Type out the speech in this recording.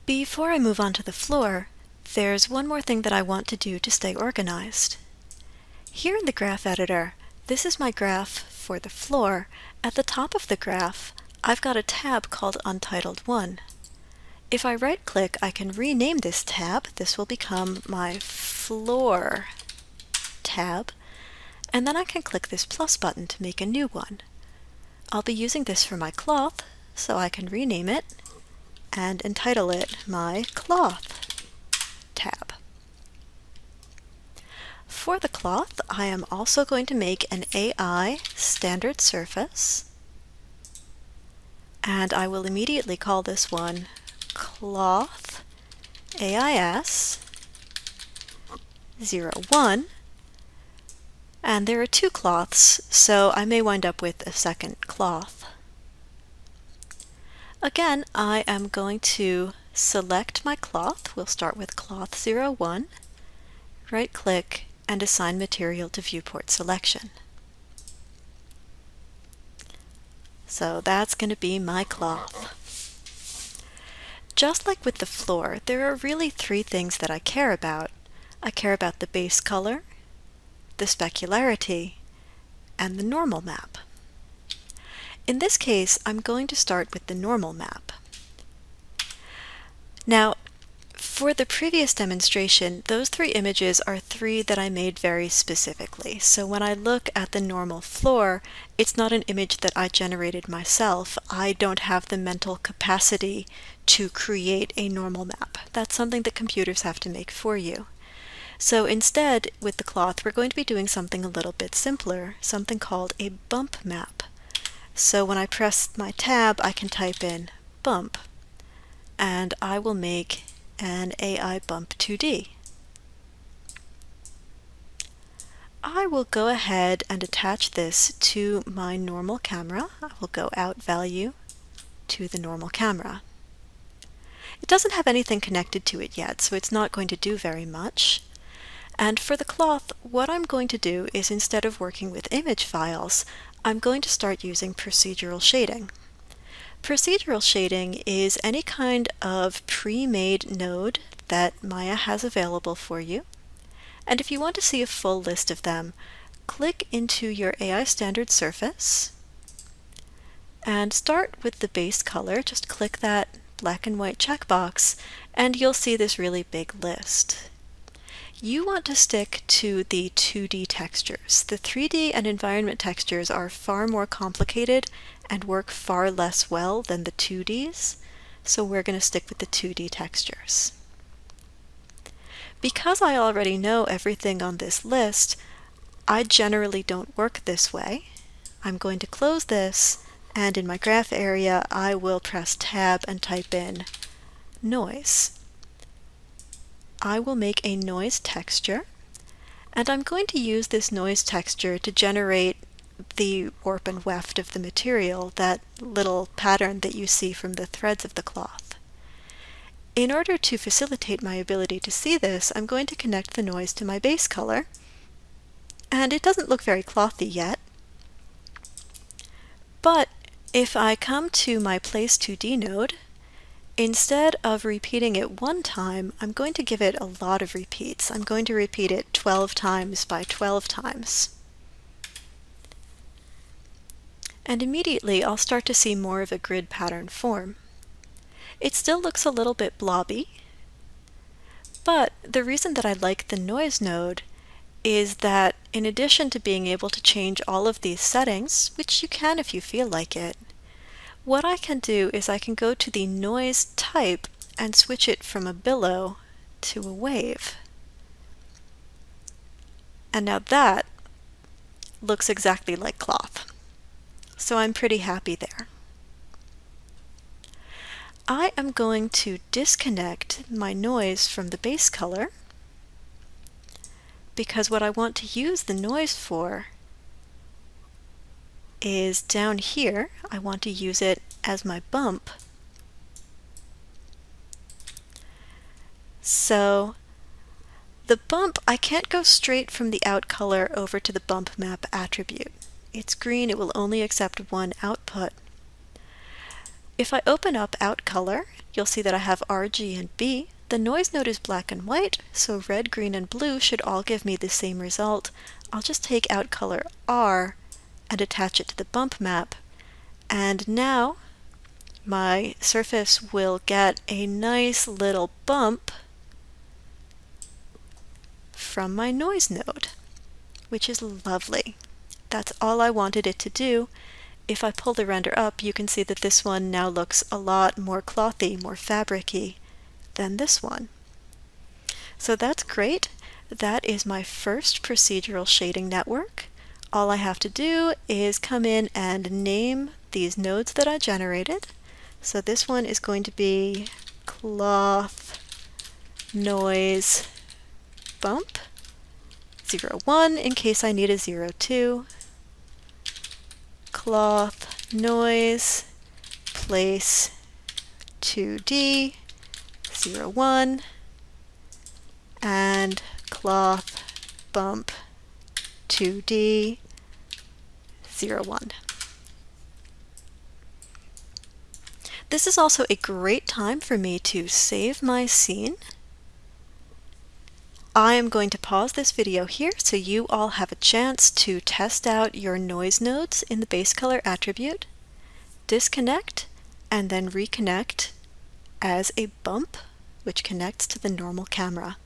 Before I move on to the floor, there's one more thing that I want to do to stay organized. Here in the graph editor, this is my graph for the floor. At the top of the graph, I've got a tab called Untitled 1. If I right-click, I can rename this tab. This will become my Floor tab, and then I can click this plus button to make a new one. I'll be using this for my cloth, so I can rename it and entitle it my Cloth tab. For the cloth, I am also going to make an AI standard surface, and I will immediately call this one Cloth AIS 01, and there are two cloths, so I may wind up with a second cloth. Again, I am going to select my cloth. We'll start with Cloth 01, right-click, and assign material to viewport selection. So that's going to be my cloth. Just like with the floor, there are really three things that I care about. I care about the base color, the specularity, and the normal map. In this case, I'm going to start with the normal map. Now, for the previous demonstration, those three images are three that I made very specifically. So when I look at the normal floor, it's not an image that I generated myself. I don't have the mental capacity to create a normal map. That's something that computers have to make for you. So instead, with the cloth, we're going to be doing something a little bit simpler, something called a bump map. So when I press my tab, I can type in bump, and I will make an AI bump 2D. I will go ahead and attach this to my normal camera. I will go out value to the normal camera. It doesn't have anything connected to it yet, so it's not going to do very much. And for the cloth, what I'm going to do is, instead of working with image files, I'm going to start using procedural shading. Procedural shading is any kind of pre-made node that Maya has available for you. And if you want to see a full list of them, click into your AI standard surface and start with the base color. Just click that black and white checkbox and you'll see this really big list. You want to stick to the 2D textures. The 3D and environment textures are far more complicated and work far less well than the 2Ds, so we're going to stick with the 2D textures. Because I already know everything on this list, I generally don't work this way. I'm going to close this, and in my graph area, I will press Tab and type in noise. I will make a noise texture, and I'm going to use this noise texture to generate the warp and weft of the material, that little pattern that you see from the threads of the cloth. In order to facilitate my ability to see this, I'm going to connect the noise to my base color, and it doesn't look very clothy yet. But if I come to my Place 2D node, instead of repeating it one time, I'm going to give it a lot of repeats. I'm going to repeat it 12 times by 12 times. And immediately I'll start to see more of a grid pattern form. It still looks a little bit blobby, but the reason that I like the noise node is that in addition to being able to change all of these settings, which you can if you feel like it, what I can do is I can go to the noise type and switch it from a billow to a wave. And now that looks exactly like cloth. So I'm pretty happy there. I am going to disconnect my noise from the base color, because what I want to use the noise for is down here. I want to use it as my bump. So the bump, I can't go straight from the out color over to the bump map attribute. It's green, it will only accept one output. If I open up out color you'll see that I have R, G, and B. The noise node is black and white, so red, green, and blue should all give me the same result. I'll just take out color R and attach it to the bump map. And now my surface will get a nice little bump from my noise node, which is lovely. That's all I wanted it to do. If I pull the render up, you can see that this one now looks a lot more clothy, more fabric-y than this one. So that's great. That is my first procedural shading network. All I have to do is come in and name these nodes that I generated. So this one is going to be cloth noise bump 01 in case I need a 02. Cloth noise place 2D 01 and cloth bump 2D 01. This is also a great time for me to save my scene. I am going to pause this video here so you all have a chance to test out your noise nodes in the base color attribute, disconnect, and then reconnect as a bump which connects to the normal camera.